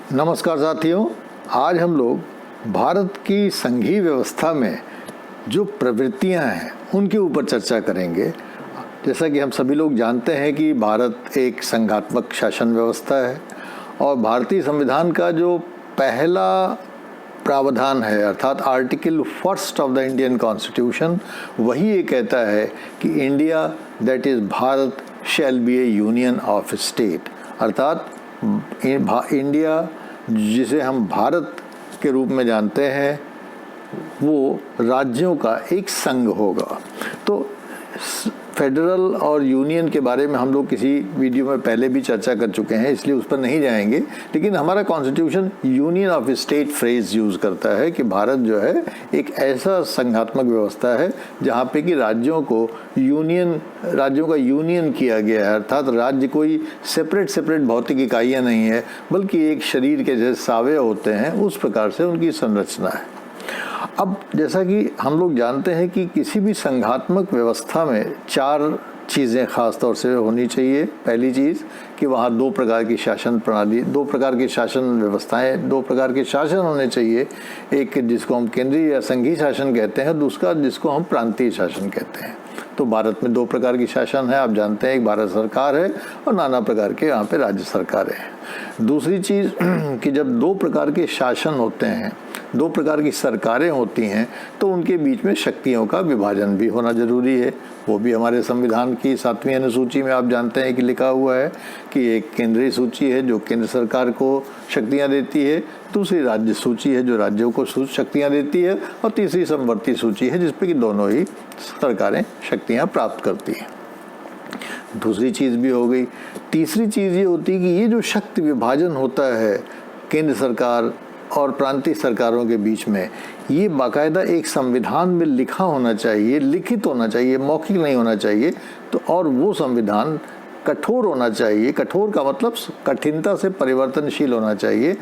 नमस्कार साथियों, आज हम लोग भारत की संघीय व्यवस्था में जो प्रवृत्तियां हैं उनके ऊपर चर्चा करेंगे। जैसा कि हम सभी लोग जानते हैं कि भारत एक संघात्मक शासन व्यवस्था है और भारतीय संविधान का जो पहला प्रावधान है अर्थात article 1 of the Indian constitution, वही ये कहता है कि India that is Bharat shall be A union of state, अर्थात इंडिया जिसे हम भारत के रूप में जानते हैं वो राज्यों का एक संघ होगा। तो फेडरल और यूनियन के बारे में हम लोग किसी वीडियो में पहले भी चर्चा कर चुके हैं, इसलिए उस पर नहीं जाएंगे। लेकिन हमारा constitution union of state phrase use करता है कि भारत जो है एक ऐसा संघात्मक व्यवस्था है जहाँ पे कि राज्यों का यूनियन किया गया है, अर्थात राज्य कोई सेपरेट भौतिक इकाइयाँ नहीं है, बल्कि एक शरीर के जैसे सावयव होते हैं, उस प्रकार से उनकी संरचना है। अब जैसा कि हम लोग जानते हैं कि किसी भी संघात्मक व्यवस्था में 4 चीज़ें ख़ास तौर से होनी चाहिए। पहली चीज़ कि वहाँ 2 प्रकार की शासन प्रणाली, 2 प्रकार की शासन व्यवस्थाएं, 2 प्रकार के शासन होने चाहिए। एक जिसको हम केंद्रीय या संघीय शासन कहते हैं, दूसरा जिसको हम प्रांतीय शासन कहते हैं। तो भारत में 2 प्रकार की शासन है, आप जानते हैं, एक भारत सरकार है और नाना प्रकार के यहाँ पे राज्य सरकारें हैं। दूसरी चीज़ कि जब 2 प्रकार के शासन होते हैं, 2 प्रकार की सरकारें होती हैं, तो उनके बीच में शक्तियों का विभाजन भी होना जरूरी है। वो भी हमारे संविधान की 7वीं अनुसूची में आप जानते हैं कि लिखा हुआ है कि एक केंद्रीय सूची है जो केंद्र सरकार को शक्तियां देती है, दूसरी राज्य सूची है जो राज्यों को शक्तियां देती है, और तीसरी समवर्ती सूची है जिसपे कि दोनों ही सरकारें शक्तियां प्राप्त करती हैं। दूसरी चीज़ भी हो गई। तीसरी चीज़ ये होती है कि ये जो शक्ति विभाजन होता है केंद्र सरकार और प्रांतीय सरकारों के बीच में, ये बाकायदा एक संविधान में लिखा होना चाहिए, लिखित होना चाहिए, मौखिक नहीं होना चाहिए। तो और वो संविधान कठोर होना चाहिए। कठोर का मतलब कठिनता से परिवर्तनशील होना चाहिए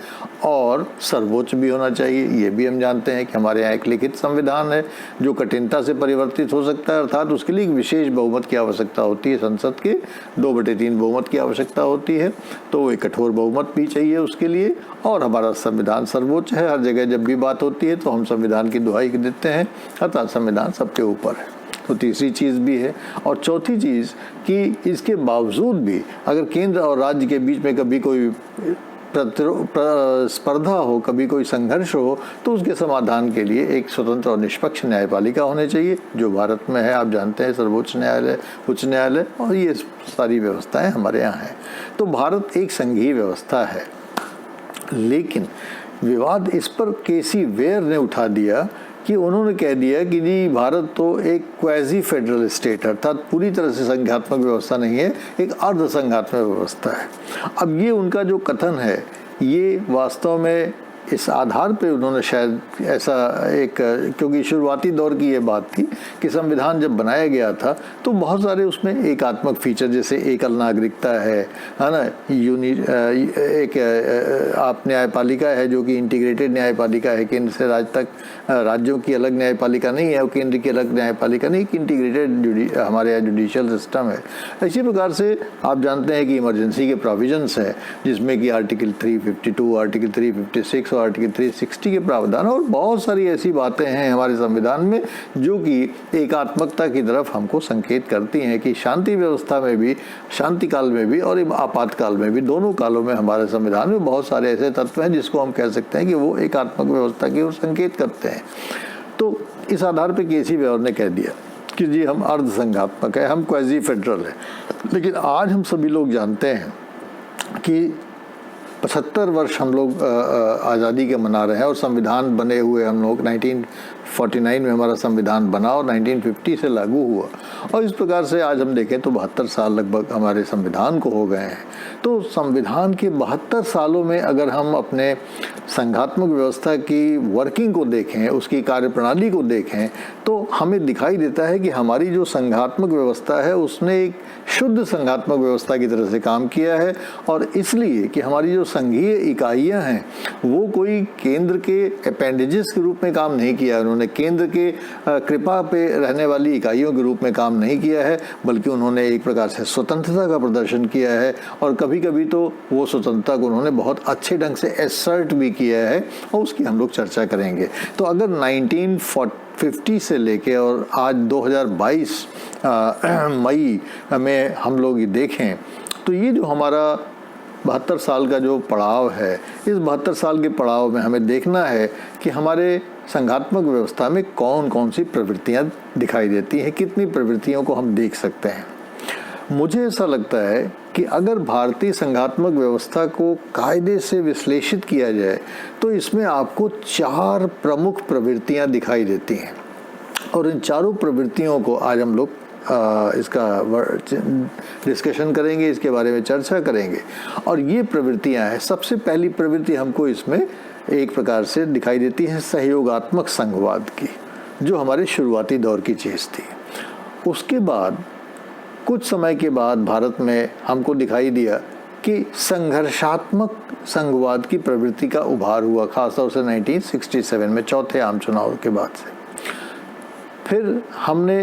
और सर्वोच्च भी होना चाहिए। ये भी हम जानते हैं कि हमारे यहाँ एक लिखित संविधान है जो कठिनता से परिवर्तित हो सकता है, अर्थात उसके लिए एक विशेष बहुमत की आवश्यकता होती है, संसद के 2/3 बहुमत की आवश्यकता होती है। तो एक कठोर बहुमत भी चाहिए उसके लिए। और हमारा संविधान सर्वोच्च है, हर जगह जब भी बात होती है तो हम संविधान की दुहाई देते हैं, अर्थात संविधान सबके ऊपर है। तो तीसरी चीज़ भी है। और चौथी चीज़ कि इसके बावजूद भी अगर केंद्र और राज्य के बीच में कभी कोई स्पर्धा हो, कभी कोई संघर्ष हो, तो उसके समाधान के लिए एक स्वतंत्र और निष्पक्ष न्यायपालिका होनी चाहिए, जो भारत में है। आप जानते हैं सर्वोच्च न्यायालय, उच्च न्यायालय, और ये सारी व्यवस्थाएं हमारे यहाँ हैं। तो भारत एक संघीय व्यवस्था है। लेकिन विवाद इस पर केसी वेयर ने उठा दिया कि उन्होंने कह दिया कि जी भारत तो एक क्वाजी फेडरल स्टेट है, अर्थात पूरी तरह से संघात्मक व्यवस्था नहीं है, एक अर्ध संघात्मक व्यवस्था है। अब ये उनका जो कथन है, ये वास्तव में इस आधार पे उन्होंने शायद ऐसा एक, क्योंकि शुरुआती दौर की ये बात थी कि संविधान जब बनाया गया था तो बहुत सारे उसमें एकात्मक फीचर, जैसे एकल नागरिकता है ना, एक आप न्यायपालिका है जो कि इंटीग्रेटेड न्यायपालिका है, केंद्र से राज्य तक, राज्यों की अलग न्यायपालिका नहीं है और केंद्र की अलग न्यायपालिका नहीं, इंटीग्रेटेड हमारे यहाँ जुडिशियल सिस्टम है। इसी प्रकार से आप जानते हैं कि इमरजेंसी के प्रोविजंस हैं, जिसमें कि आर्टिकल 352, आर्टिकल 356 आर्टिकल 360 के प्रावधान और बहुत सारी ऐसी बातें हैं हमारे संविधान में जो कि एकात्मकता की तरफ हमको संकेत करती हैं कि शांति व्यवस्था में भी, शांति काल में भी और आपातकाल में भी, दोनों कालों में हमारे संविधान में बहुत सारे ऐसे तत्व हैं जिसको हम कह सकते हैं कि वो एकात्मक व्यवस्था की ओर संकेत करते हैं। तो इस आधार पर केसी वेयर ने कह दिया कि जी हम अर्ध संघात्मक है, हम क्वाजी फेडरल है। लेकिन आज हम सभी लोग जानते हैं कि 75 वर्ष हम लोग आज़ादी के मना रहे हैं और संविधान बने हुए हम लोग 1949 में हमारा संविधान बना और 1950 से लागू हुआ, और इस प्रकार से आज हम देखें तो 72 साल लगभग हमारे संविधान को हो गए हैं। तो संविधान के 72 सालों में अगर हम अपने संघात्मक व्यवस्था की वर्किंग को देखें, उसकी कार्यप्रणाली को देखें, तो हमें दिखाई देता है कि हमारी जो संघात्मक व्यवस्था है उसने एक शुद्ध संघात्मक व्यवस्था की तरह से काम किया है। और इसलिए कि हमारी जो संघीय इकाइयां हैं वो कोई केंद्र के अपेंडेजेस के रूप में काम नहीं किया, उन्होंने केंद्र के कृपा पे रहने वाली इकाइयों के रूप में काम नहीं किया है, बल्कि उन्होंने एक प्रकार से स्वतंत्रता का प्रदर्शन किया है। और कभी कभी कभी तो वो स्वतंत्रता को उन्होंने बहुत अच्छे ढंग से एसर्ट भी किया है और उसकी हम लोग चर्चा करेंगे। तो अगर 1950 से लेके और आज 2022 मई में हम लोग देखें तो ये जो हमारा 72 साल का जो पड़ाव है, इस 72 साल के पड़ाव में हमें देखना है कि हमारे संघात्मक व्यवस्था में कौन कौन सी प्रवृत्तियां दिखाई देती हैं, कितनी प्रवृत्तियों को हम देख सकते हैं। मुझे ऐसा लगता है कि अगर भारतीय संघात्मक व्यवस्था को कायदे से विश्लेषित किया जाए तो इसमें आपको 4 प्रमुख प्रवृत्तियां दिखाई देती हैं और इन चारों प्रवृत्तियों को आज हम लोग इसका डिस्कशन करेंगे, इसके बारे में चर्चा करेंगे। और ये प्रवृत्तियां हैं, सबसे पहली प्रवृत्ति हमको इसमें एक प्रकार से दिखाई देती है सहयोगात्मक संघवाद की, जो हमारे शुरुआती दौर की चीज़ थी। उसके बाद कुछ समय के बाद भारत में हमको दिखाई दिया कि संघर्षात्मक संघवाद की प्रवृत्ति का उभार हुआ, खासतौर से 1967 में चौथे आम चुनाव के बाद से। फिर हमने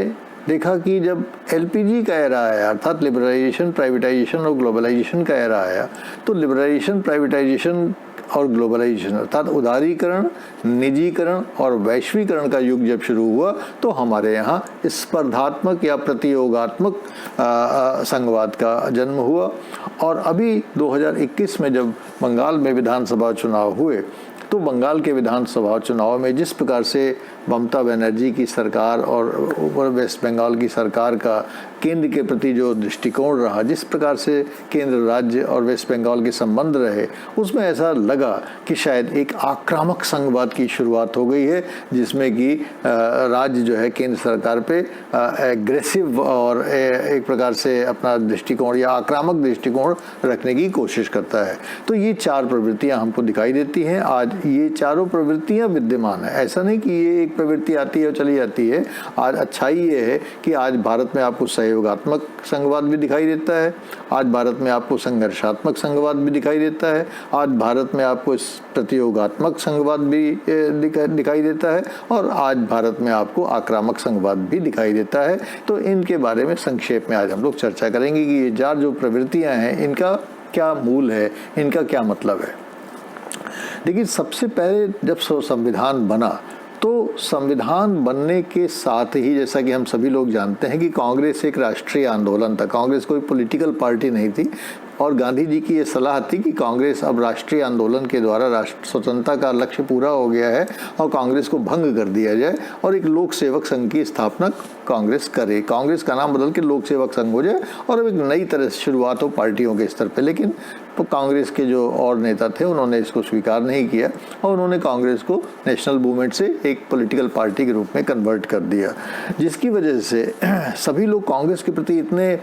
देखा कि जब एलपीजी का एरा आया, अर्थात लिबरलाइजेशन, प्राइवेटाइजेशन और ग्लोबलाइजेशन का एरा आया, तो लिबरलाइजेशन, प्राइवेटाइजेशन और ग्लोबलाइजेशन अर्थात उदारीकरण, निजीकरण और वैश्वीकरण का युग जब शुरू हुआ तो हमारे यहाँ स्पर्धात्मक या प्रतियोगात्मक संघवाद का जन्म हुआ। और अभी 2021 में जब बंगाल में विधानसभा चुनाव हुए तो बंगाल के विधानसभा चुनाव में जिस प्रकार से ममता बनर्जी की सरकार और वेस्ट बंगाल की सरकार का केंद्र के प्रति जो दृष्टिकोण रहा, जिस प्रकार से केंद्र, राज्य और वेस्ट बंगाल के संबंध रहे, उसमें ऐसा लगा कि शायद एक आक्रामक संघवाद की शुरुआत हो गई है, जिसमें कि राज्य जो है केंद्र सरकार पे एग्रेसिव और एक प्रकार से अपना दृष्टिकोण या आक्रामक दृष्टिकोण रखने की कोशिश करता है। तो ये 4 प्रवृत्तियां हमको दिखाई देती हैं। आज ये चारों प्रवृत्तियां विद्यमान है, ऐसा नहीं कि ये एक प्रवृत्ति आती है और चली जाती है। आज अच्छाई ये है कि आज भारत में आपको सहयोगात्मक संघवाद भी दिखाई देता है, आज भारत में आपको संघर्षात्मक संघवाद भी दिखाई देता है, आज भारत में आपको प्रतियोगात्मक संघवाद भी दिखाई देता है और आज भारत में आपको आक्रामक संघवाद भी दिखाई देता है। तो इनके बारे में संक्षेप में आज हम लोग चर्चा करेंगे कि ये 4 जो प्रवृत्तियां हैं इनका क्या मूल है, इनका क्या मतलब है। लेकिन सबसे पहले जब संविधान बना तो संविधान बनने के साथ ही, जैसा कि हम सभी लोग जानते हैं कि कांग्रेस एक राष्ट्रीय आंदोलन था, कांग्रेस कोई पॉलिटिकल पार्टी नहीं थी और गांधी जी की ये सलाह थी कि कांग्रेस अब राष्ट्रीय आंदोलन के द्वारा राष्ट्र स्वतंत्रता का लक्ष्य पूरा हो गया है और कांग्रेस को भंग कर दिया जाए और एक लोक सेवक संघ की स्थापना कांग्रेस करे, कांग्रेस का नाम बदल के लोक सेवक संघ हो जाए और अब एक नई तरह से शुरुआत हो पार्टियों के स्तर पे। लेकिन तो कांग्रेस के जो और नेता थे उन्होंने इसको स्वीकार नहीं किया और उन्होंने कांग्रेस को नेशनल मूवमेंट से एक पॉलिटिकल पार्टी के रूप में कन्वर्ट कर दिया, जिसकी वजह से सभी लोग कांग्रेस के प्रति इतने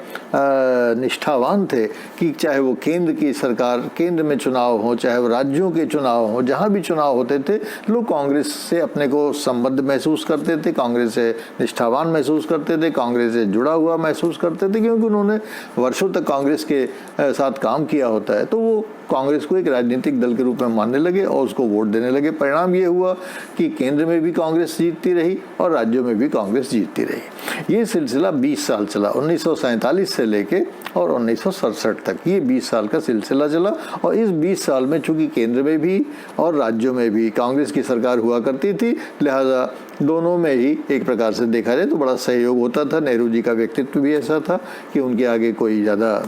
निष्ठावान थे कि चाहे वो केंद्र की सरकार, केंद्र में चुनाव हो, चाहे वो राज्यों के चुनाव हो, जहाँ भी चुनाव होते थे लोग कांग्रेस से अपने को संबद्ध महसूस करते थे, कांग्रेस से निष्ठावान महसूस करते थे, कांग्रेस से जुड़ा हुआ महसूस करते थे, क्योंकि उन्होंने वर्षों तक कांग्रेस के साथ काम किया होता है। तो वो कांग्रेस को एक राजनीतिक दल के रूप में मानने लगे और उसको वोट देने लगे। परिणाम ये हुआ कि केंद्र में भी कांग्रेस जीतती रही और राज्यों में भी कांग्रेस जीतती रही। ये सिलसिला 20 साल चला, 1947 से लेके और 1967 तक ये 20 साल का सिलसिला चला। और इस 20 साल में चूंकि केंद्र में भी और राज्यों में भी कांग्रेस की सरकार हुआ करती थी, लिहाजा दोनों में ही एक प्रकार से देखा जाए तो बड़ा सहयोग होता था। नेहरू जी का व्यक्तित्व भी ऐसा था कि उनके आगे कोई ज़्यादा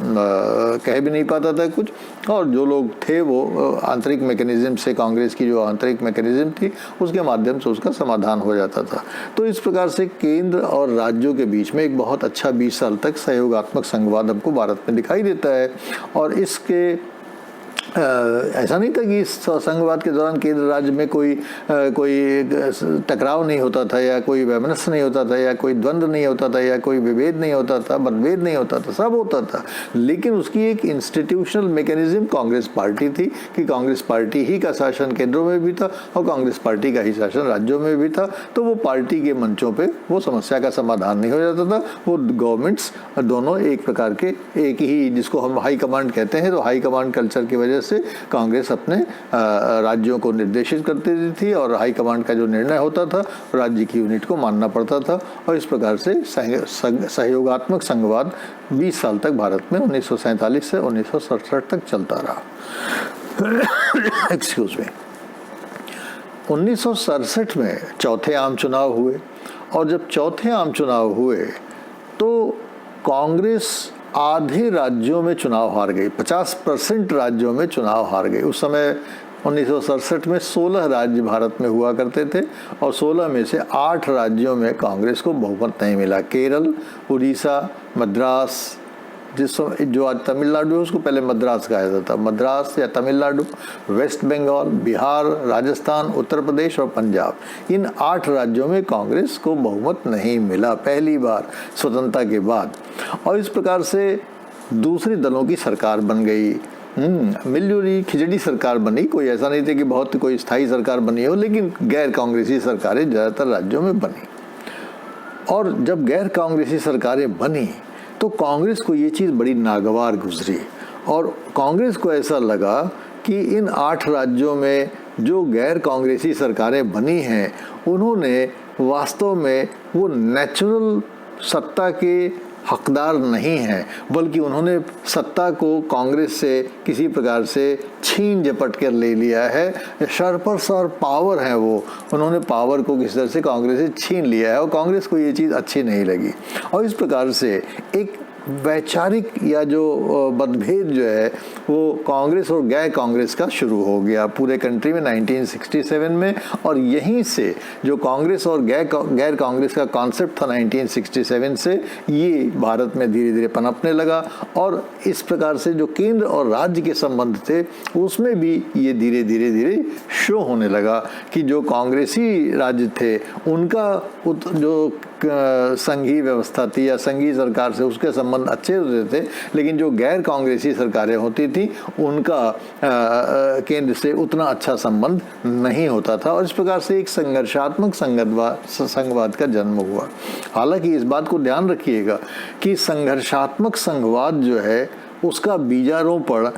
कह भी नहीं पाता था कुछ, और जो लोग थे वो आंतरिक मैकेनिज्म से, कांग्रेस की जो आंतरिक मैकेनिज्म थी उसके माध्यम से उसका समाधान हो जाता था। तो इस प्रकार से केंद्र और राज्यों के बीच में एक बहुत अच्छा 20 साल तक सहयोगात्मक संघवाद हमको भारत में दिखाई देता है। और इसके ऐसा नहीं था कि इस संघवाद के दौरान केंद्र राज्य में कोई टकराव नहीं होता था या कोई वैमनस्य नहीं होता था या कोई द्वंद्व नहीं होता था या कोई विभेद नहीं होता था, मतभेद नहीं होता था, सब होता था। लेकिन उसकी एक इंस्टीट्यूशनल मैकेनिज्म कांग्रेस पार्टी थी कि कांग्रेस पार्टी ही का शासन केंद्रों में भी था और कांग्रेस पार्टी का ही शासन राज्यों में भी था। तो वो पार्टी के मंचों पर वो समस्या का समाधान नहीं हो जाता था। वो गवर्नमेंट्स दोनों एक प्रकार के एक ही, जिसको हम हाई कमांड कहते हैं, तो हाई कमांड कल्चर की वजह से कांग्रेस अपने राज्यों को निर्देशित करती थी और हाईकमांड का जो निर्णय होता था राज्य की यूनिट को मानना पड़ता था। और इस प्रकार से सहयोगात्मक संघवाद 20 साल तक भारत में 1947 से 1967 तक चलता रहा। Excuse me. 1967 में चौथे आम चुनाव हुए और जब चौथे आम चुनाव हुए तो कांग्रेस आधे राज्यों में चुनाव हार गई, 50% राज्यों में चुनाव हार गई। उस समय 1967 में 16 राज्य भारत में हुआ करते थे और 16 में से 8 राज्यों में कांग्रेस को बहुमत नहीं मिला। केरल, उड़ीसा, मद्रास, जो आज तमिलनाडु है उसको पहले मद्रास कहा जाता था, मद्रास या तमिलनाडु, वेस्ट बंगाल, बिहार, राजस्थान, उत्तर प्रदेश और पंजाब, इन 8 राज्यों में कांग्रेस को बहुमत नहीं मिला पहली बार स्वतंत्रता के बाद। और इस प्रकार से दूसरे दलों की सरकार बन गई, मिलजुली खिचड़ी सरकार बनी। कोई ऐसा नहीं था कि बहुत कोई स्थायी सरकार बनी हो, लेकिन गैर कांग्रेसी सरकारें ज़्यादातर राज्यों में बनी। और जब गैर कांग्रेसी सरकारें बनी तो कांग्रेस को ये चीज़ बड़ी नागवार गुजरी और कांग्रेस को ऐसा लगा कि इन 8 राज्यों में जो गैर कांग्रेसी सरकारें बनी हैं उन्होंने वास्तव में वो नेचुरल सत्ता के हकदार नहीं हैं, बल्कि उन्होंने सत्ता को कांग्रेस से किसी प्रकार से छीन झपट कर ले लिया है। शरपर्स और पावर है वो, उन्होंने पावर को किसी तरह से कांग्रेस से छीन लिया है और कांग्रेस को ये चीज़ अच्छी नहीं लगी। और इस प्रकार से एक वैचारिक या जो मतभेद जो है वो कांग्रेस और गैर कांग्रेस का शुरू हो गया पूरे कंट्री में 1967 में। और यहीं से जो कांग्रेस और गैर कांग्रेस का कॉन्सेप्ट था 1967 से ये भारत में धीरे धीरे पनपने लगा। और इस प्रकार से जो केंद्र और राज्य के संबंध थे उसमें भी ये धीरे धीरे शो होने लगा कि जो कांग्रेसी राज्य थे उनका जो संघीय व्यवस्था थी या संघीय सरकार से उसके संबंध अच्छे होते थे, लेकिन जो गैर कांग्रेसी सरकारें होती थी उनका केंद्र से उतना अच्छा संबंध नहीं होता था। और इस प्रकार से एक संघर्षात्मक संघवाद का जन्म हुआ। हालांकि इस बात को ध्यान रखिएगा कि संघर्षात्मक संघवाद जो है उसका बीजारोपण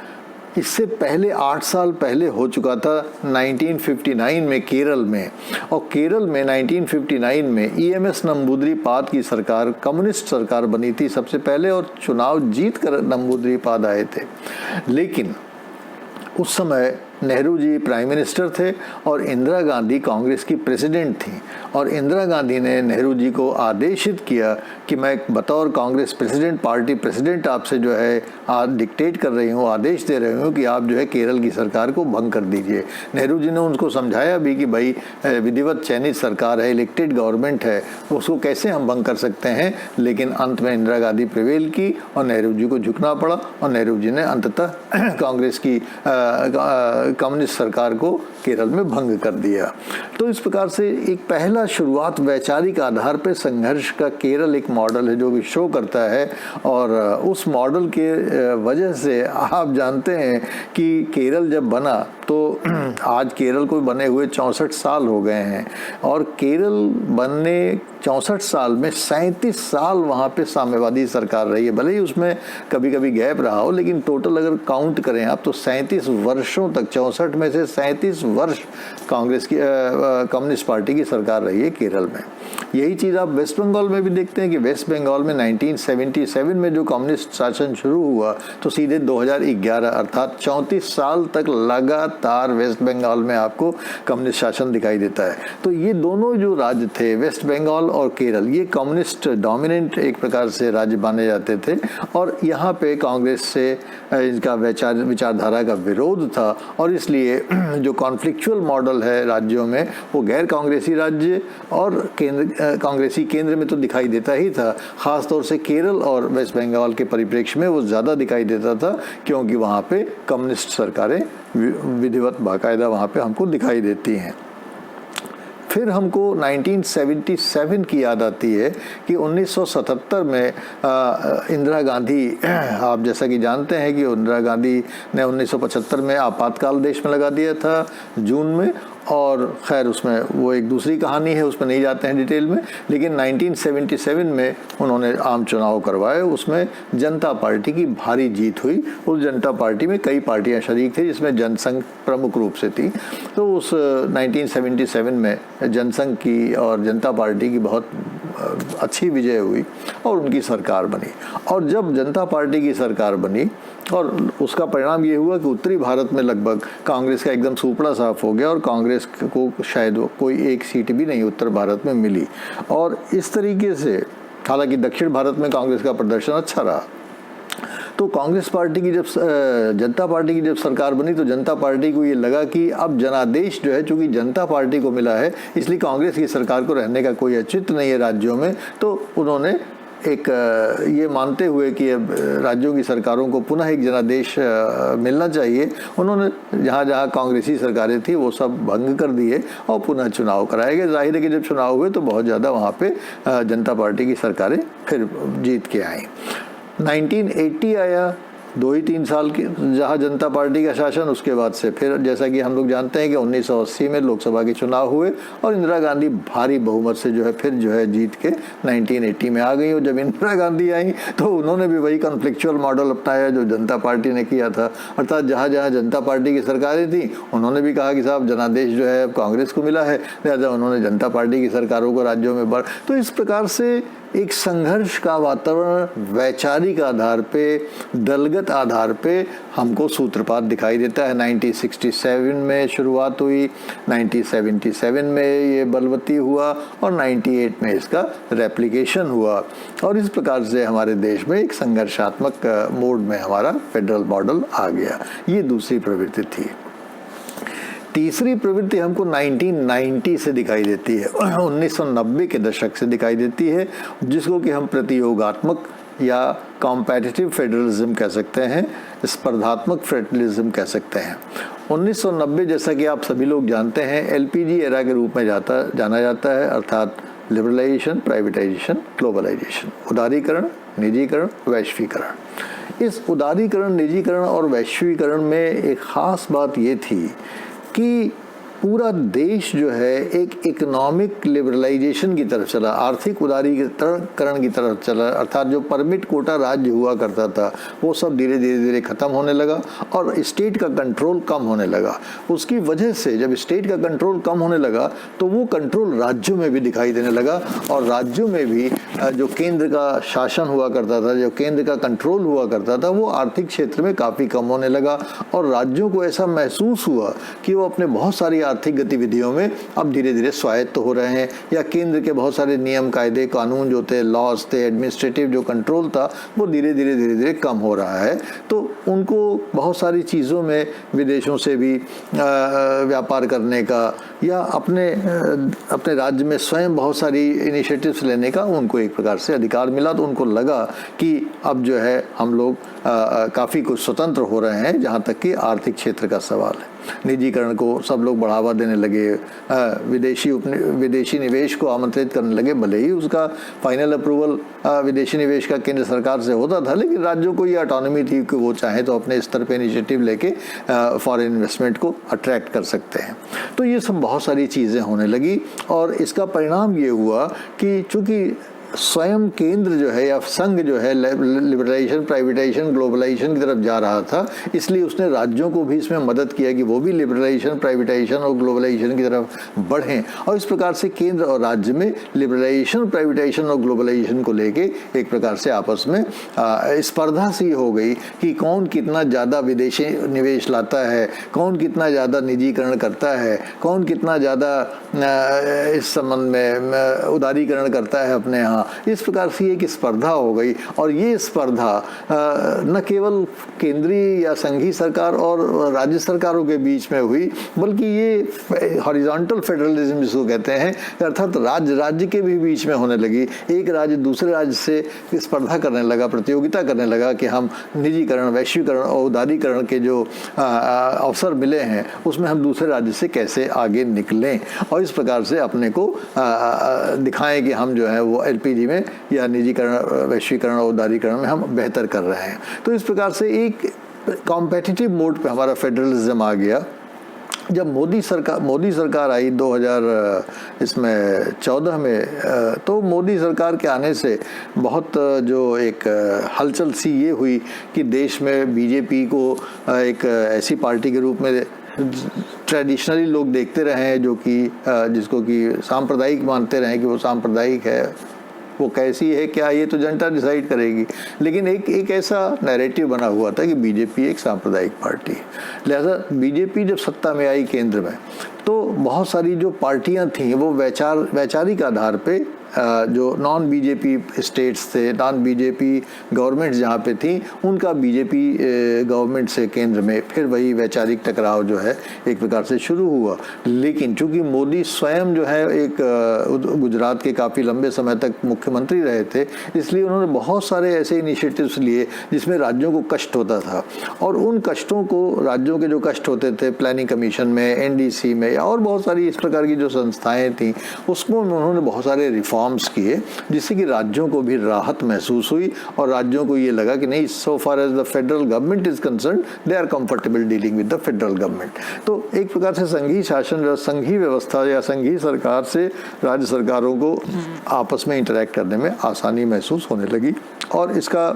इससे पहले 8 साल पहले हो चुका था 1959 में केरल में। और केरल में 1959 में EMS नंबूदरीपाद की सरकार कम्युनिस्ट सरकार बनी थी सबसे पहले और चुनाव जीत कर नंबूदरीपाद आए थे। लेकिन उस समय नेहरू जी प्राइम मिनिस्टर थे और इंदिरा गांधी कांग्रेस की प्रेसिडेंट थी। और इंदिरा गांधी ने नेहरू जी को आदेशित किया कि मैं बतौर कांग्रेस प्रेसिडेंट, पार्टी प्रेसिडेंट आपसे जो है डिक्टेट कर रही हूँ, आदेश दे रही हूँ कि आप जो है केरल की सरकार को भंग कर दीजिए। नेहरू जी ने उनको समझाया भी कि भाई विधिवत चयनित सरकार है, इलेक्टेड गवर्नमेंट है, उसको कैसे हम भंग कर सकते हैं। लेकिन अंत में इंदिरा गांधी प्रिवेल की और नेहरू जी को झुकना पड़ा और नेहरू जी ने अंततः कांग्रेस की कम्युनिस्ट सरकार को केरल में भंग कर दिया। तो इस प्रकार से एक पहला शुरुआत वैचारिक आधार पर संघर्ष का केरल एक मॉडल है जो भी शो करता है। और उस मॉडल के वजह से आप जानते हैं कि केरल जब बना तो आज केरल को बने हुए 64 साल हो गए हैं और केरल बनने 64 साल में 37 साल वहाँ पे साम्यवादी सरकार रही है। भले ही उसमें कभी कभी गैप रहा हो, लेकिन टोटल अगर काउंट करें आप तो 37 वर्षों तक, 64 में से 37 वर्ष कांग्रेस की कम्युनिस्ट पार्टी की सरकार रही है केरल में। यही चीज़ आप वेस्ट बंगाल में भी देखते हैं कि वेस्ट बंगाल में 1977 में जो कम्युनिस्ट शासन शुरू हुआ तो सीधे 2011 अर्थात 34 साल तक लगातार वेस्ट बंगाल में आपको कम्युनिस्ट शासन दिखाई देता है। तो ये दोनों जो राज्य थे वेस्ट बंगाल और केरल, ये कम्युनिस्ट डोमिनेंट एक प्रकार से राज्य माने जाते थे और यहाँ पे कांग्रेस से इनका विचारधारा का विरोध था। और इसलिए जो कॉन्फ्लिक्चुअल मॉडल है राज्यों में वो गैर कांग्रेसी राज्य और कांग्रेसी केंद्र में तो दिखाई देता ही था। खास तौर से केरल और वेस्ट बंगाल के परिप्रेक्ष्य में वो ज़्यादा दिखाई देता था क्योंकि वहाँ पे कम्युनिस्ट सरकारें विधिवत बाकायदा वहाँ पे हमको दिखाई देती हैं। फिर हमको 1977 की याद आती है कि 1977 में इंदिरा गांधी, आप जैसा कि जानते हैं कि इंदिरा गांधी ने 1975 में आपातकाल देश में लगा दिया था जून में। और खैर उसमें वो एक दूसरी कहानी है, उसमें नहीं जाते हैं डिटेल में। लेकिन 1977 में उन्होंने आम चुनाव करवाए, उसमें जनता पार्टी की भारी जीत हुई। उस जनता पार्टी में कई पार्टियां शरीक थी, जिसमें जनसंघ प्रमुख रूप से थी। तो उस 1977 में जनसंघ की और जनता पार्टी की बहुत अच्छी विजय हुई और उनकी सरकार बनी। और जब जनता पार्टी की सरकार बनी और उसका परिणाम ये हुआ कि उत्तरी भारत में लगभग कांग्रेस का एकदम सुपड़ा साफ हो गया और कांग्रेस को शायद कोई एक सीट भी नहीं उत्तर भारत में मिली। और इस तरीके से, हालांकि दक्षिण भारत में कांग्रेस का प्रदर्शन अच्छा रहा। तो कांग्रेस पार्टी की जब जनता पार्टी की जब सरकार बनी तो जनता पार्टी को ये लगा कि अब जनादेश जो है, चूंकि जनता पार्टी को मिला है, इसलिए कांग्रेस की सरकार को रहने का कोई औचित्य नहीं है राज्यों में। तो उन्होंने एक ये मानते हुए कि अब राज्यों की सरकारों को पुनः एक जनादेश मिलना चाहिए, उन्होंने जहाँ जहाँ कांग्रेसी सरकारें थी वो सब भंग कर दिए और पुनः चुनाव कराए गए। जाहिर है कि जब चुनाव हुए तो बहुत ज़्यादा वहाँ पे जनता पार्टी की सरकारें फिर जीत के आई। 1980 आया, 2 ही 3 साल के जहाँ जनता पार्टी का शासन, उसके बाद से फिर जैसा कि हम लोग जानते हैं कि 1980 में लोकसभा के चुनाव हुए और इंदिरा गांधी भारी बहुमत से जो है फिर जो है जीत के 1980 में आ गई। और जब इंदिरा गांधी आई तो उन्होंने भी वही कॉन्फ्लिक्चुअल मॉडल अपनाया जो जनता पार्टी ने किया था, अर्थात जहाँ जहाँ जनता पार्टी की सरकारें थी उन्होंने भी कहा कि साहब जनादेश जो है कांग्रेस को मिला है, लिहाजा उन्होंने जनता पार्टी की सरकारों को राज्यों में बढ़। तो इस प्रकार से एक संघर्ष का वातावरण वैचारिक आधार पे, दलगत आधार पे हमको सूत्रपात दिखाई देता है। 1967 में शुरुआत हुई, 1977 में ये बलवती हुआ और 98 में इसका रेप्लिकेशन हुआ। और इस प्रकार से हमारे देश में एक संघर्षात्मक मोड में हमारा फेडरल मॉडल आ गया। ये दूसरी प्रवृत्ति थी। तीसरी प्रवृत्ति हमको 1990 से दिखाई देती है, 1990 के दशक से दिखाई देती है, जिसको कि हम प्रतियोगात्मक या कॉम्पिटिटिव फेडरलिज्म कह सकते हैं, स्पर्धात्मक फेडरलिज्म कह सकते हैं। 1990 जैसा कि आप सभी लोग जानते हैं एलपीजी एरा के रूप में जाना जाता है, अर्थात लिबरलाइजेशन, प्राइवेटाइजेशन, ग्लोबलाइजेशन, उदारीकरण, निजीकरण, वैश्वीकरण। इस उदारीकरण, निजीकरण और वैश्वीकरण में एक खास बात ये थी कि पूरा देश जो है एक इकोनॉमिक लिबरलाइजेशन की तरफ चला, आर्थिक उदारीकरण की तरफ चला, अर्थात जो परमिट कोटा राज्य हुआ करता था वो सब धीरे धीरे खत्म होने लगा और स्टेट का कंट्रोल कम होने लगा। उसकी वजह से जब स्टेट का कंट्रोल कम होने लगा तो वो कंट्रोल राज्यों में भी दिखाई देने लगा और राज्यों में भी जो केंद्र का शासन हुआ करता था, जो केंद्र का कंट्रोल हुआ करता था, वो आर्थिक क्षेत्र में काफ़ी कम होने लगा और राज्यों को ऐसा महसूस हुआ कि वो अपने बहुत सारी आर्थिक गतिविधियों में अब धीरे धीरे स्वायत्त हो रहे हैं, या केंद्र के बहुत सारे नियम, कायदे, कानून जो थे, लॉज थे, एडमिनिस्ट्रेटिव जो कंट्रोल था, वो धीरे धीरे कम हो रहा है। तो उनको बहुत सारी चीज़ों में विदेशों से भी व्यापार करने का या अपने राज्य में स्वयं बहुत सारी इनिशिएटिव्स लेने का उनको एक प्रकार से अधिकार मिला। तो उनको लगा कि अब जो है हम लोग काफ़ी कुछ स्वतंत्र हो रहे हैं, जहाँ तक कि आर्थिक क्षेत्र का सवाल है। निजीकरण को सब लोग बढ़ावा देने लगे, विदेशी निवेश को आमंत्रित करने लगे। भले ही उसका फाइनल अप्रूवल विदेशी निवेश का केंद्र सरकार से होता था, लेकिन राज्यों को ये ऑटोनॉमी थी कि वो चाहे तो अपने स्तर पे इनिशिएटिव लेके फॉरेन इन्वेस्टमेंट को अट्रैक्ट कर सकते हैं। तो ये सब बहुत सारी चीज़ें होने लगी और इसका परिणाम ये हुआ कि चूँकि स्वयं केंद्र जो है या संघ जो है लिबरलाइजेशन, प्राइवेटाइजेशन, ग्लोबलाइजेशन की तरफ जा रहा था, इसलिए उसने राज्यों को भी इसमें मदद किया कि वो भी लिबरलाइजेशन, प्राइवेटाइजेशन और ग्लोबलाइजेशन की तरफ बढ़ें। और इस प्रकार से केंद्र और राज्य में लिबरलाइजेशन, प्राइवेटाइजेशन और ग्लोबलाइजेशन को लेके एक प्रकार से आपस में स्पर्धा सी हो गई कि कौन कितना ज़्यादा विदेशी निवेश लाता है, कौन कितना ज़्यादा निजीकरण करता है, कौन कितना ज़्यादा इस संबंध में उदारीकरण करता है अपने यहाँ। इस प्रकार से एक स्पर्धा हो गई और ये स्पर्धा न केवल केंद्रीय या संघीय सरकार और राज्य सरकारों के बीच में हुई, बल्कि ये हॉरिजॉन्टल फेडरलिज्म जिसको कहते हैं, अर्थात राज्य के भी बीच में होने लगी। एक राज्य दूसरे राज्य से स्पर्धा करने लगा, प्रतियोगिता करने लगा कि हम निजीकरण, वैश्वीकरण और उदारीकरण के जो अवसर मिले हैं उसमें हम दूसरे राज्य से कैसे आगे निकलें और इस प्रकार से अपने को दिखाएं कि हम जो है वो एलपीजी में या निजीकरण, वैश्वीकरण और उदारीकरण में हम बेहतर कर रहे हैं। तो इस प्रकार से एक कॉम्पिटिटिव मोड पे हमारा फेडरलिज्म आ गया जब मोदी सरकार आई 2014 में, तो मोदी सरकार के आने से बहुत जो एक हलचल सी ये हुई कि देश में बीजेपी को एक ऐसी पार्टी के रूप में ट्रेडिशनली लोग देखते रहे हैं जो कि जिसको कि सांप्रदायिक मानते रहे कि वो सांप्रदायिक है, वो कैसी है क्या, ये तो जनता डिसाइड करेगी। लेकिन एक ऐसा नैरेटिव बना हुआ था कि बीजेपी एक सांप्रदायिक पार्टी है। लिहाजा बीजेपी जब सत्ता में आई केंद्र में, तो बहुत सारी जो पार्टियां थीं वो वैचारिक आधार पे जो नॉन बीजेपी स्टेट्स थे, नॉन बीजेपी गवर्नमेंट्स जहाँ पे थी, उनका बीजेपी गवर्नमेंट से केंद्र में फिर वही वैचारिक टकराव जो है एक प्रकार से शुरू हुआ। लेकिन चूंकि मोदी स्वयं जो है एक गुजरात के काफ़ी लंबे समय तक मुख्यमंत्री रहे थे, इसलिए उन्होंने बहुत सारे ऐसे इनिशिएटिव्स लिए जिसमें राज्यों को कष्ट होता था, और उन कष्टों को, राज्यों के जो कष्ट होते थे प्लानिंग कमीशन में, एनडीसी में या और बहुत सारी इस प्रकार की जो संस्थाएं थीं, उसको उन्होंने बहुत सारे रिफॉर्म्स किए जिससे कि राज्यों को भी राहत महसूस हुई और राज्यों को ये लगा कि नहीं, so far as the federal government is concern they are comfortable dealing with the federal government. तो एक प्रकार से संघीय शासन, संघीय व्यवस्था या संघीय सरकार से राज्य सरकारों को आपस में इंटरेक्ट करने में आसानी महसूस होने लगी। और इसका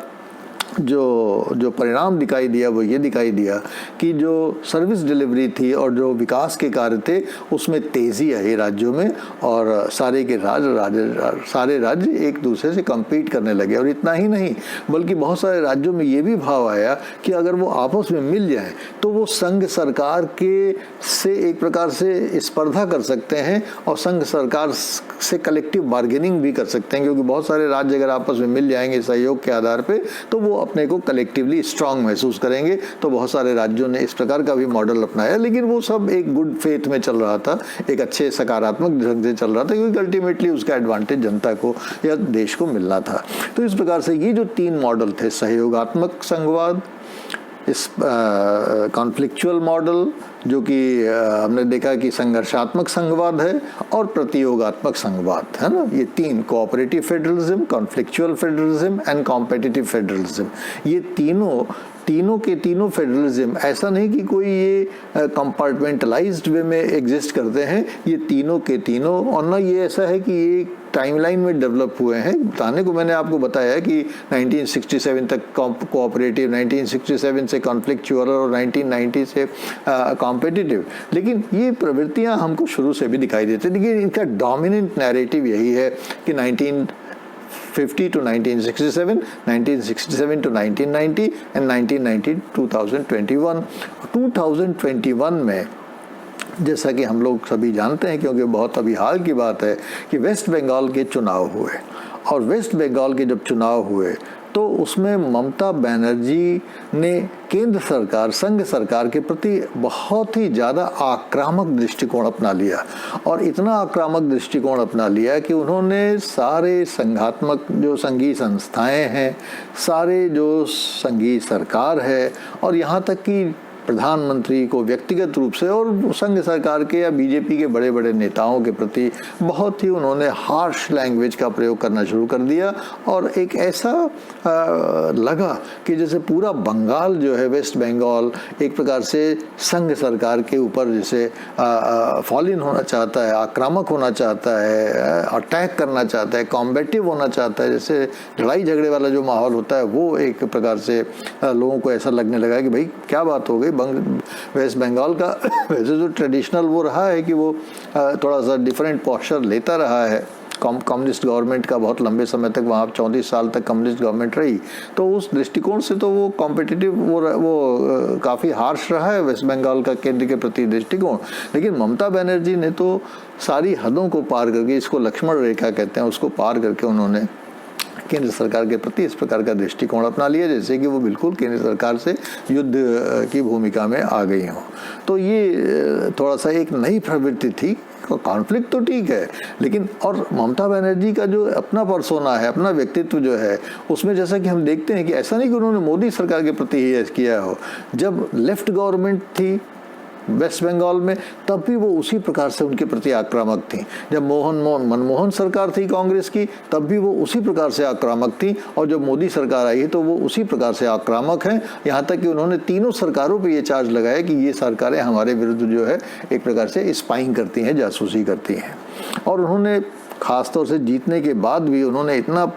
जो परिणाम दिखाई दिया वो ये दिखाई दिया कि जो सर्विस डिलीवरी थी और जो विकास के कार्य थे उसमें तेज़ी आई राज्यों में, और सारे राज्य एक दूसरे से कम्पीट करने लगे। और इतना ही नहीं, बल्कि बहुत सारे राज्यों में ये भी भाव आया कि अगर वो आपस में मिल जाएं तो वो संघ सरकार के से एक प्रकार से स्पर्धा कर सकते हैं और संघ सरकार से कलेक्टिव बार्गेनिंग भी कर सकते हैं, क्योंकि बहुत सारे राज्य अगर आपस में मिल जाएंगे सहयोग के आधार पे तो वो अपने को कलेक्टिवली स्ट्रांग महसूस करेंगे। तो बहुत सारे राज्यों ने इस प्रकार का भी मॉडल अपनाया, लेकिन वो सब एक गुड फेथ में चल रहा था, एक अच्छे सकारात्मक ढंग से चल रहा था, क्योंकि अल्टीमेटली उसका एडवांटेज जनता को या देश को मिलना था। तो इस प्रकार से ये जो 3 मॉडल थे, सहयोगात्मक संघवाद, इस कॉन्फ्लिक्चुअल मॉडल जो कि हमने देखा कि संघर्षात्मक संघवाद है, और प्रतियोगात्मक संघवाद है ना, ये 3, cooperative federalism, conflictual federalism and competitive federalism, ये तीनों के तीनों फेडरलिज्म ऐसा नहीं कि कोई ये कंपार्टमेंटलाइज्ड वे में एग्जिस्ट करते हैं, ये तीनों के तीनों, और ना ये ऐसा है कि ये टाइमलाइन में डेवलप हुए हैं। बताने को मैंने आपको बताया है कि 1967 तक कोऑपरेटिव, 1967 से कॉन्फ्लिक्चुअल और 1990 से कॉम्पिटिटिव, लेकिन ये प्रवृत्तियां हमको शुरू से भी दिखाई देती हैं। लेकिन इनका डोमिनेंट नैरेटिव यही है कि 1950 to 1967, 1967 to 1990 and 1990 to 2021। 2021 में जैसा कि हम लोग सभी जानते हैं, क्योंकि बहुत अभी हाल की बात है, कि वेस्ट बंगाल के चुनाव हुए, और वेस्ट बंगाल के जब चुनाव हुए तो उसमें ममता बनर्जी ने केंद्र सरकार, संघ सरकार के प्रति बहुत ही ज़्यादा आक्रामक दृष्टिकोण अपना लिया, और इतना आक्रामक दृष्टिकोण अपना लिया कि उन्होंने सारे संघात्मक जो संघीय संस्थाएं हैं, सारे जो संघीय सरकार है, और यहाँ तक कि प्रधानमंत्री को व्यक्तिगत रूप से और संघ सरकार के या बीजेपी के बड़े बड़े नेताओं के प्रति बहुत ही उन्होंने हार्श लैंग्वेज का प्रयोग करना शुरू कर दिया। और एक ऐसा लगा कि जैसे पूरा बंगाल जो है, वेस्ट बंगाल एक प्रकार से संघ सरकार के ऊपर जैसे फॉल इन होना चाहता है, आक्रामक होना चाहता है, अटैक करना चाहता है, कॉम्बेटिव होना चाहता है, जैसे लड़ाई झगड़े वाला जो माहौल होता है, वो एक प्रकार से लोगों को ऐसा लगने लगा कि भाई क्या बात हो गई। वेस्ट बंगाल का वैसे जो ट्रेडिशनल वो रहा है कि वो थोड़ा सा डिफरेंट पोस्चर लेता रहा है, कम्युनिस्ट गवर्नमेंट का बहुत लंबे समय तक वहाँ 34 साल तक कम्युनिस्ट गवर्नमेंट रही, तो उस दृष्टिकोण से तो वो कॉम्पिटिटिव वो काफ़ी हार्श रहा है वेस्ट बंगाल का केंद्र के प्रति दृष्टिकोण। लेकिन ममता बनर्जी ने तो सारी हदों को पार करके, इसको लक्ष्मण रेखा कहते हैं, उसको पार करके उन्होंने केंद्र सरकार के प्रति इस प्रकार का दृष्टिकोण अपना लिया जैसे कि वो बिल्कुल केंद्र सरकार से युद्ध की भूमिका में आ गई हों। तो ये थोड़ा सा एक नई प्रवृत्ति थी। कॉन्फ्लिक्ट तो ठीक है, लेकिन और ममता बनर्जी का जो अपना पर्सोना है, अपना व्यक्तित्व जो है, उसमें जैसा कि हम देखते हैं कि ऐसा नहीं कि उन्होंने मोदी सरकार के प्रति ही किया हो। जब लेफ्ट गवर्नमेंट थी वेस्ट बंगाल में, तब भी वो उसी प्रकार से उनके प्रति आक्रामक थी। जब मनमोहन सरकार थी कांग्रेस की, तब भी वो उसी प्रकार से आक्रामक थी, और जब मोदी सरकार आई है तो वो उसी प्रकार से आक्रामक हैं। यहाँ तक कि उन्होंने तीनों सरकारों पे ये चार्ज लगाया कि ये सरकारें हमारे विरुद्ध जो है एक प्रकार से स्पाइंग करती हैं, जासूसी करती हैं। और उन्होंने खासतौर से जीतने के बाद भी उन्होंने इतना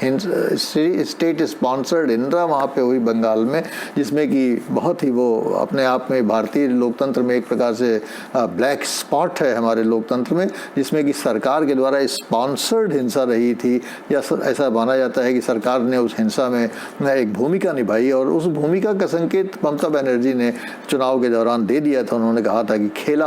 स्टेट स्पॉन्सर्ड हिंसा वहाँ पे हुई बंगाल में, जिसमें कि बहुत ही वो अपने आप में भारतीय लोकतंत्र में एक प्रकार से ब्लैक स्पॉट है हमारे लोकतंत्र में, जिसमें कि सरकार के द्वारा स्पॉन्सर्ड हिंसा रही थी, या ऐसा माना जाता है कि सरकार ने उस हिंसा में एक भूमिका निभाई, और उस भूमिका का संकेत ममता बनर्जी ने चुनाव के दौरान दे दिया था। उन्होंने कहा था कि खेला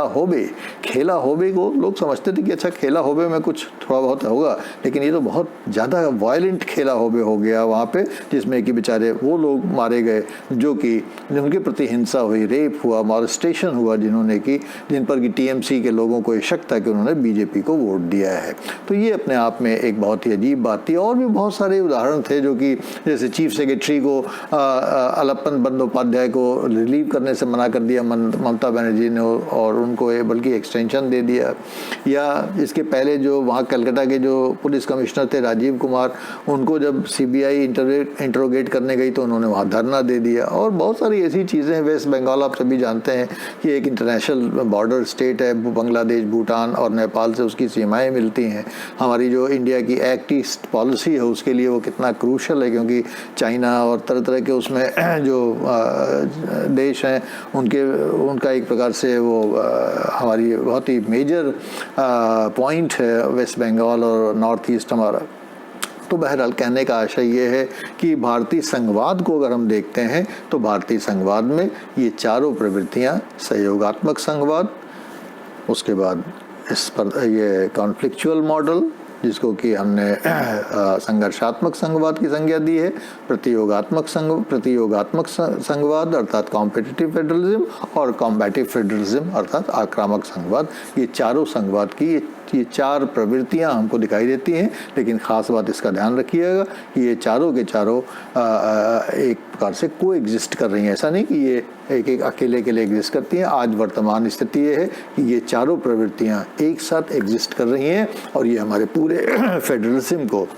होबे को लोग समझते थे कि अच्छा खेला होबे में कुछ थोड़ा बहुत होगा, लेकिन ये तो बहुत ज़्यादा वायलेंट खेला होबे हो गया वहाँ पे, जिसमें कि बेचारे वो लोग मारे गए जो कि जिनके प्रति हिंसा हुई, रेप हुआ, मॉलेस्टेशन हुआ, जिन पर कि टीएमसी के लोगों को ये शक था कि उन्होंने बीजेपी को वोट दिया है। तो ये अपने आप में एक बहुत ही अजीब बात थी। और भी बहुत सारे उदाहरण थे, जो कि जैसे चीफ सेक्रेटरी को अलप्पन बंदोपाध्याय को रिलीव करने से मना कर दिया ममता बनर्जी ने, और उनको बल्कि एक्सटेंशन दे दिया। या इसके पहले जो वहाँ कलकत्ता के जो पुलिस कमिश्नर थे राजीव कुमार, उनको जब सीबीआई इंटरोगेट करने गई तो उन्होंने वहाँ धरना दे दिया। और बहुत सारी ऐसी चीज़ें। वेस्ट बंगाल आप सभी जानते हैं कि एक इंटरनेशनल बॉर्डर स्टेट है, बांग्लादेश, भूटान और नेपाल से उसकी सीमाएं मिलती हैं। हमारी जो इंडिया की एक्ट ईस्ट पॉलिसी है उसके लिए वो कितना क्रूशल है, क्योंकि चाइना और तरह तरह के उसमें जो देश हैं उनका एक प्रकार से वो हमारी बहुत ही मेजर पॉइंट है वेस्ट बंगाल और नॉर्थ ईस्ट हमारा। तो बहरहाल कहने का आशय ये है कि भारतीय संघवाद को अगर हम देखते हैं तो भारतीय संघवाद में ये चारों प्रवृत्तियां, सहयोगात्मक संघवाद, उसके बाद इस पर ये कॉन्फ्लिक्चुअल मॉडल जिसको कि हमने संघर्षात्मक संघवाद की संज्ञा दी है, प्रतियोगात्मक संघवाद अर्थात कॉम्पिटिटिव फेडरलिज्म, और कॉम्बैटिव फेडरलिज्म अर्थात आक्रामक संघवाद। ये चारों संघवाद की ये चार प्रवृत्तियां हमको दिखाई देती हैं। लेकिन ख़ास बात इसका ध्यान रखिएगा कि ये चारों के चारों एक प्रकार से को एग्जिस्ट कर रही हैं। ऐसा नहीं कि ये एक अकेले के लिए एग्जिस्ट करती हैं। आज वर्तमान स्थिति ये है कि ये चारों प्रवृत्तियां एक साथ एग्जिस्ट कर रही हैं, और ये हमारे पूरे फेडरलिज्म को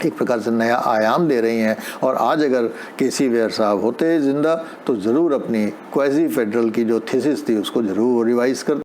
एक प्रकार से नया आयाम दे रही हैं। और आज अगर केसी वेयर साहब होते जिंदा तो ज़रूर अपनी क्वाजी फेडरल की जो थीसिस थी उसको ज़रूर रिवाइज करते।